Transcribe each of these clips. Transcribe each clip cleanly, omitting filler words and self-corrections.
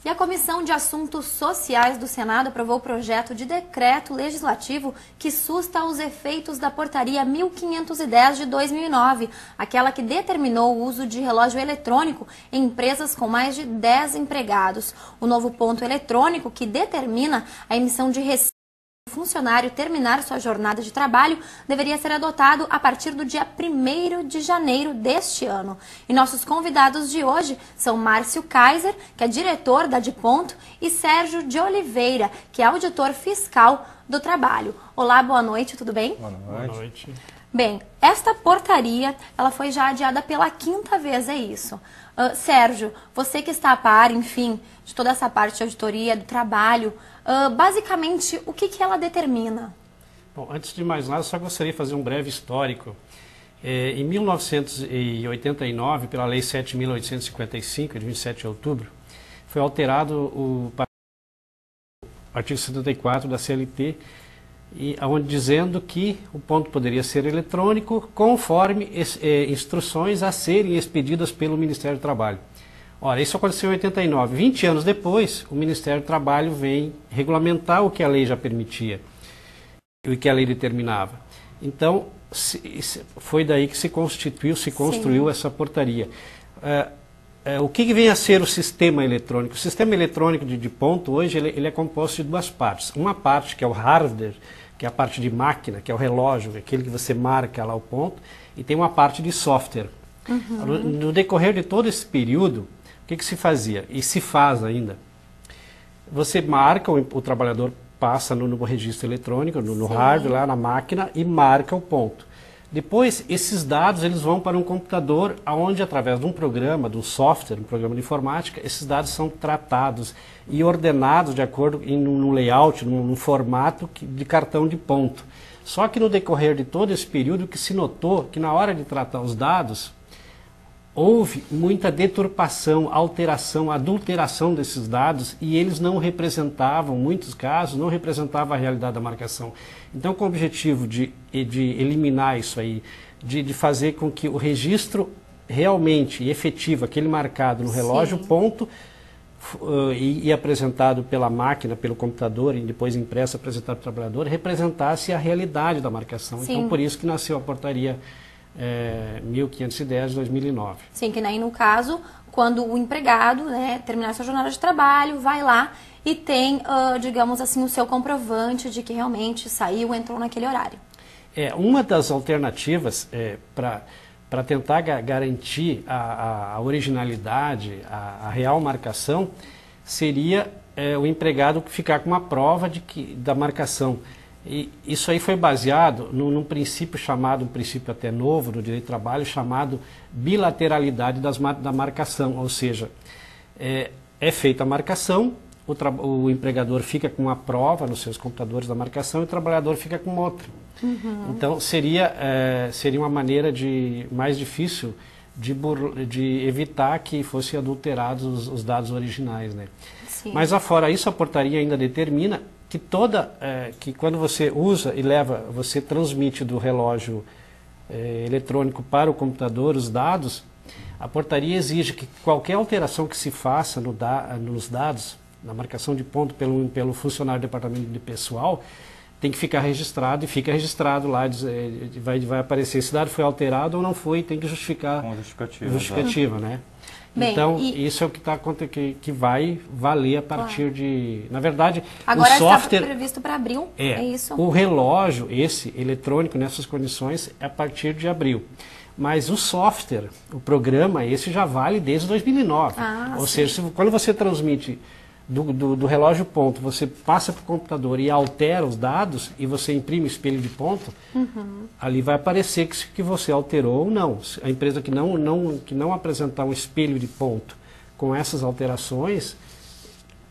E a Comissão de Assuntos Sociais do Senado aprovou o projeto de decreto legislativo que susta os efeitos da Portaria 1510 de 2009, aquela que determinou o uso de relógio eletrônico em empresas com mais de 10 empregados. O novo ponto eletrônico, que determina a emissão de receita do funcionário terminar sua jornada de trabalho, deveria ser adotado a partir do dia 1º de janeiro deste ano. E nossos convidados de hoje são Márcio Kaiser, que é diretor da Diponto, e Sérgio de Oliveira, que é auditor fiscal do trabalho. Olá, boa noite, tudo bem? Boa noite. Boa noite. Bem, esta portaria, ela foi já adiada pela 5ª vez, é isso. Sérgio, você que está a par, enfim, de toda essa parte de auditoria, do trabalho, basicamente, o que ela determina? Bom, antes de mais nada, só gostaria de fazer um breve histórico. Em 1989, pela Lei 7.855, de 27 de outubro, foi alterado o artigo 74 da CLT, onde dizendo que o ponto poderia ser eletrônico conforme instruções a serem expedidas pelo Ministério do Trabalho. Ora, isso aconteceu em 89. 20 anos depois, o Ministério do Trabalho vem regulamentar o que a lei já permitia, o que a lei determinava. Então, foi daí que se construiu essa portaria. O que vem a ser o sistema eletrônico? O sistema eletrônico de ponto, hoje, ele é composto de duas partes. Uma parte, que é o hardware, que é a parte de máquina, que é o relógio, aquele que você marca lá o ponto, e tem uma parte de software. No decorrer de todo esse período, o que se fazia? E se faz ainda? Você marca, o trabalhador passa no registro eletrônico, no hardware, lá na máquina, e marca o ponto. Depois, esses dados eles vão para um computador, onde, através de um programa, de um software, um programa de informática, esses dados são tratados e ordenados de acordo num layout, num formato de cartão de ponto. Só que no decorrer de todo esse período, que se notou que na hora de tratar os dados, houve muita deturpação, alteração, adulteração desses dados, e eles não representavam, em muitos casos, não representavam a realidade da marcação. Então, com o objetivo de eliminar isso aí, de fazer com que o registro realmente e efetivo, aquele marcado no relógio, ponto, e apresentado pela máquina, pelo computador, e depois impresso, apresentado para o trabalhador, representasse a realidade da marcação. Sim. Então, por isso que nasceu a portaria 1510 de 2009. Sim, que nem no caso, quando o empregado, terminar sua jornada de trabalho, vai lá e tem, digamos assim, o seu comprovante de que realmente saiu, entrou naquele horário. Uma das alternativas para tentar garantir a originalidade, a real marcação, seria o empregado ficar com uma prova da marcação. E isso aí foi baseado num princípio chamado, um princípio até novo no direito do trabalho, chamado bilateralidade da marcação. Ou seja, é feita a marcação, o empregador fica com uma prova nos seus computadores da marcação e o trabalhador fica com outra. Então, seria uma maneira mais difícil de evitar que fossem adulterados os dados originais, né? Sim. Mas, afora isso, a portaria ainda determina que quando você usa e você transmite do relógio eletrônico para o computador os dados, a portaria exige que qualquer alteração que se faça nos dados, na marcação de ponto pelo funcionário do departamento de pessoal, tem que ficar registrado, e fica registrado lá, vai aparecer se dado foi alterado ou não foi, tem que justificar com justificativa, né? Bem, então, isso é o que vai valer a partir de... Na verdade, agora o software... está previsto para abril, é isso? O relógio, esse eletrônico, nessas condições, é a partir de abril. Mas o software, o programa, esse já vale desde 2009. Ou seja, quando você transmite do relógio ponto, você passa para o computador e altera os dados, e você imprime o espelho de ponto, ali vai aparecer que você alterou ou não. A empresa que não apresentar um espelho de ponto com essas alterações,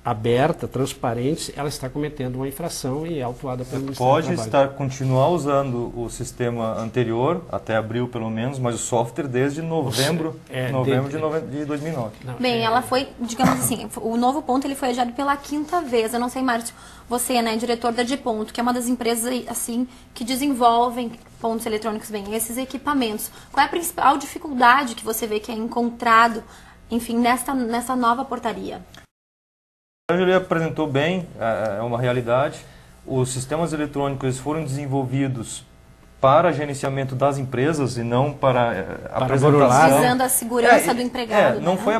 aberta, transparente, ela está cometendo uma infração e é autuada pelo Ministério do Trabalho. Continuar usando o sistema anterior, até abril pelo menos, mas o software desde novembro de 2009. Bem, ela foi, digamos assim, o novo ponto ele foi adiado pela 5ª vez. Eu não sei, Márcio, você, né, diretor da Diponto, que é uma das empresas assim que desenvolvem pontos eletrônicos, bem, esses equipamentos. Qual é a principal dificuldade que você vê que é encontrado, enfim, nessa nova portaria? Ele apresentou bem, é uma realidade. Os sistemas eletrônicos foram desenvolvidos para gerenciamento das empresas e não para apresentação. Visando a segurança do empregado. Não foi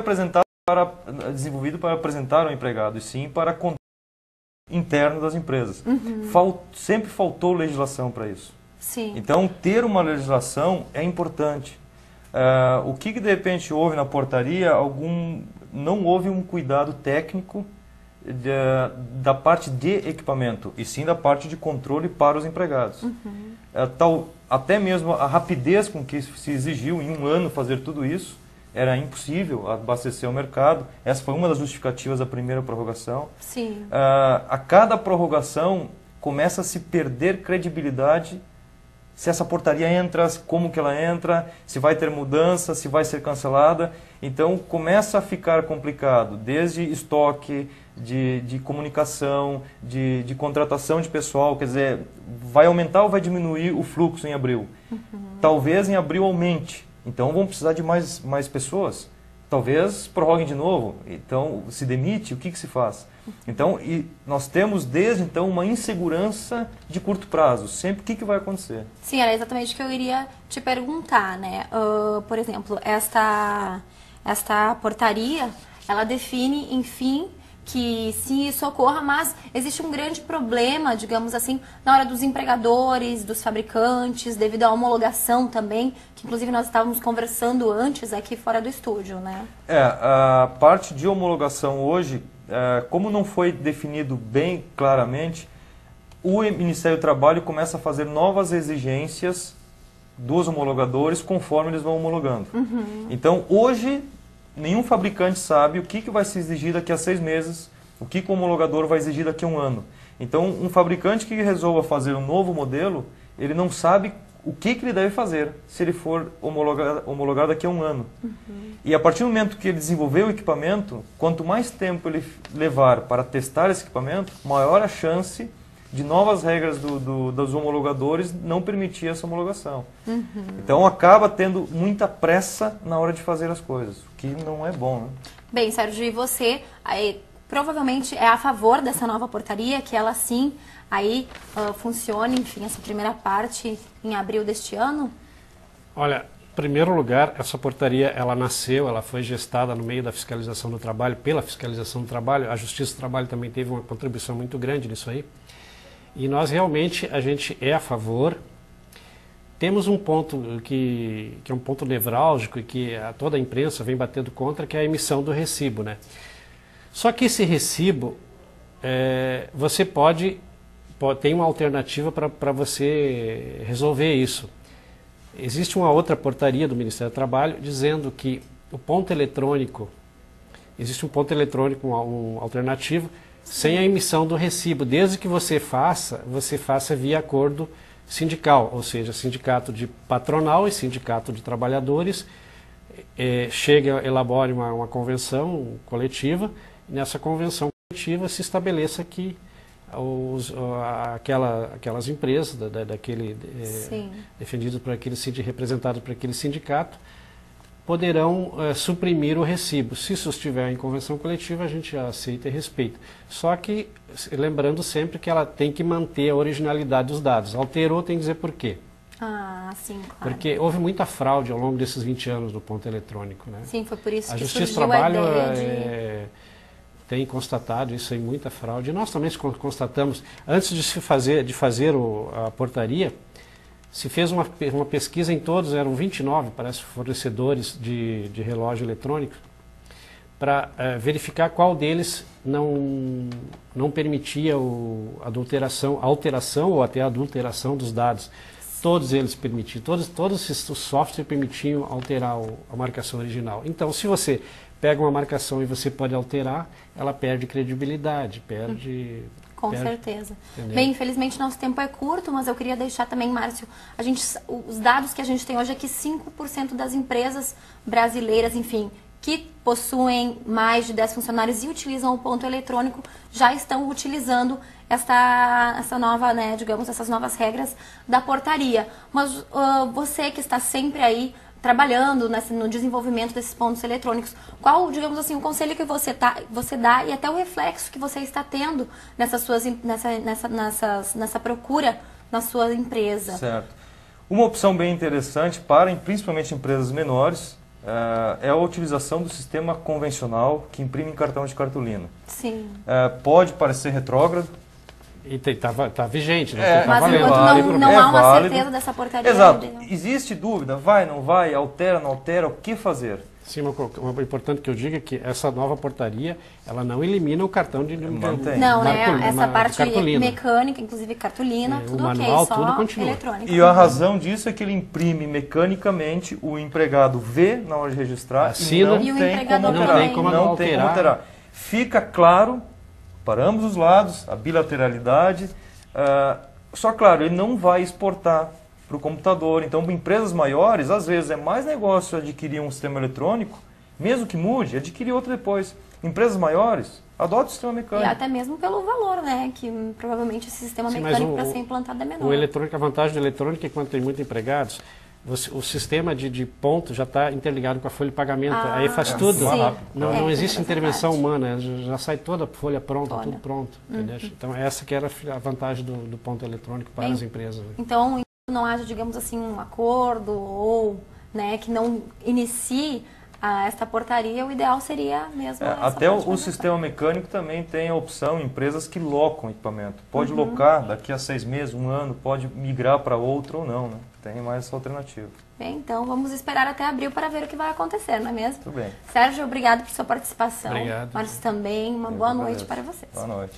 desenvolvido para apresentar ao empregado, e sim para controle interno das empresas. Sempre faltou legislação para isso. Sim. Então, ter uma legislação é importante. O que de repente houve na portaria, não houve um cuidado técnico da parte de equipamento, e sim da parte de controle para os empregados. Até mesmo a rapidez com que se exigiu em um ano fazer tudo isso, era impossível abastecer o mercado. Essa foi uma das justificativas da primeira prorrogação. Sim. A cada prorrogação começa a se perder credibilidade se essa portaria entra, como que ela entra, se vai ter mudança, se vai ser cancelada. Então começa a ficar complicado, desde estoque, de comunicação, de contratação de pessoal. Quer dizer, vai aumentar ou vai diminuir o fluxo em abril? Talvez em abril aumente, então vão precisar de mais pessoas. Talvez prorroguem de novo, então se demite, o que se faz? Então, nós temos desde então uma insegurança de curto prazo, sempre o que vai acontecer. Sim, era exatamente o que eu iria te perguntar, né? Por exemplo, esta portaria, ela define, enfim, que sim, isso ocorra, mas existe um grande problema, digamos assim, na hora dos empregadores, dos fabricantes, devido à homologação também, que inclusive nós estávamos conversando antes aqui fora do estúdio, né? A parte de homologação hoje, como não foi definido bem claramente, o Ministério do Trabalho começa a fazer novas exigências dos homologadores conforme eles vão homologando. Então, hoje, nenhum fabricante sabe o que vai se exigir daqui a 6 meses, o que o homologador vai exigir daqui a 1 ano. Então, um fabricante que resolva fazer um novo modelo, ele não sabe o que ele deve fazer se ele for homologar daqui a 1 ano. E a partir do momento que ele desenvolver o equipamento, quanto mais tempo ele levar para testar esse equipamento, maior a chance de novas regras dos homologadores não permitir essa homologação. Então acaba tendo muita pressa na hora de fazer as coisas, o que não é bom, né? Bem, Sérgio, e você provavelmente é a favor dessa nova portaria, que ela sim funcione, enfim, essa primeira parte em abril deste ano? Olha, em primeiro lugar, essa portaria, ela foi gestada no meio da fiscalização do trabalho, pela fiscalização do trabalho. A Justiça do Trabalho também teve uma contribuição muito grande nisso aí. E nós realmente, a gente é a favor. Temos um ponto que é um ponto nevrálgico e que toda a imprensa vem batendo contra, que é a emissão do recibo, né? Só que esse recibo, você tem uma alternativa para você resolver isso. Existe uma outra portaria do Ministério do Trabalho dizendo que o ponto eletrônico, existe um ponto eletrônico, um alternativo, sem a emissão do recibo, desde que você faça via acordo sindical, ou seja, sindicato de patronal e sindicato de trabalhadores, elabore uma convenção coletiva, e nessa convenção coletiva se estabeleça que aquelas empresas defendidas por representadas por aquele sindicato poderão suprimir o recibo. Se isso estiver em convenção coletiva, a gente aceita e respeita. Só que, lembrando sempre que ela tem que manter a originalidade dos dados. Alterou, tem que dizer por quê. Sim, claro. Porque houve muita fraude ao longo desses 20 anos do ponto eletrônico, né? Sim, foi por isso que surgiu a Justiça do Trabalho tem constatado isso aí, muita fraude. E nós também constatamos, antes de fazer a portaria, se fez uma pesquisa em todos, eram 29, parece, fornecedores de relógio eletrônico, para verificar qual deles não permitia a alteração ou até a adulteração dos dados. Todos eles permitiam, todos os softwares permitiam alterar a marcação original. Então, se você pega uma marcação e você pode alterar, ela perde credibilidade, Com certeza. Entendeu? Bem, infelizmente nosso tempo é curto, mas eu queria deixar também, Márcio, os dados que a gente tem hoje é que 5% das empresas brasileiras, enfim, que possuem mais de 10 funcionários e utilizam o ponto eletrônico, já estão utilizando essa nova, né, digamos, essas novas regras da portaria. Mas você que está sempre aí trabalhando no desenvolvimento desses pontos eletrônicos. Qual, digamos assim, o conselho que você dá e até o reflexo que você está tendo nessa procura na sua empresa? Certo. Uma opção bem interessante para, principalmente, empresas menores, é a utilização do sistema convencional que imprime em cartão de cartolina. Sim. Pode parecer retrógrado. E está vigente, né? Mas valendo. enquanto não há uma válido. certeza dessa portaria... Exato. Existe dúvida? Vai, não vai? Altera, não altera? O que fazer? Sim, uma importante que eu diga é que essa nova portaria, ela não elimina o cartão de Mantém. Não, né? Essa parte cartolina. mecânica, inclusive cartolina, tudo o manual, ok, só tudo continua. eletrônico. E a razão disso é que ele imprime mecanicamente, o empregado vê na hora de registrar Assina. e E o não tem empregador como também. alterar. Não tem como alterar. Fica claro para ambos os lados a bilateralidade. Só claro, ele não vai exportar para o computador. Então, para empresas maiores, às vezes é mais negócio adquirir um sistema eletrônico, mesmo que mude, adquirir outro depois. Empresas maiores, adote o sistema E mecânico. até mesmo pelo valor, né? Que provavelmente esse sistema Sim, mecânico para ser implantado é menor. O eletrônico, a vantagem do eletrônico é que quando tem muitos empregados, o sistema de ponto já está interligado com a folha de pagamento. Aí faz tudo. Sim. Não existe é intervenção verdade. humana, já sai toda a folha pronta, Olha. tudo pronto. Entendeu? Então essa que era a vantagem do ponto eletrônico para Bem, as empresas. Então, enquanto não haja, digamos assim, um acordo ou, né, que não inicie esta portaria, o ideal seria mesmo essa Até parte o de sistema mecânico também tem a opção, empresas que locam equipamento. Pode locar daqui a 6 meses, 1 ano, pode migrar para outro ou não, né? Tem mais essa alternativa. Bem, então vamos esperar até abril para ver o que vai acontecer, não é mesmo? Tudo bem. Sérgio, obrigado por sua participação. Obrigado. Márcio também, uma boa noite para vocês. Boa noite.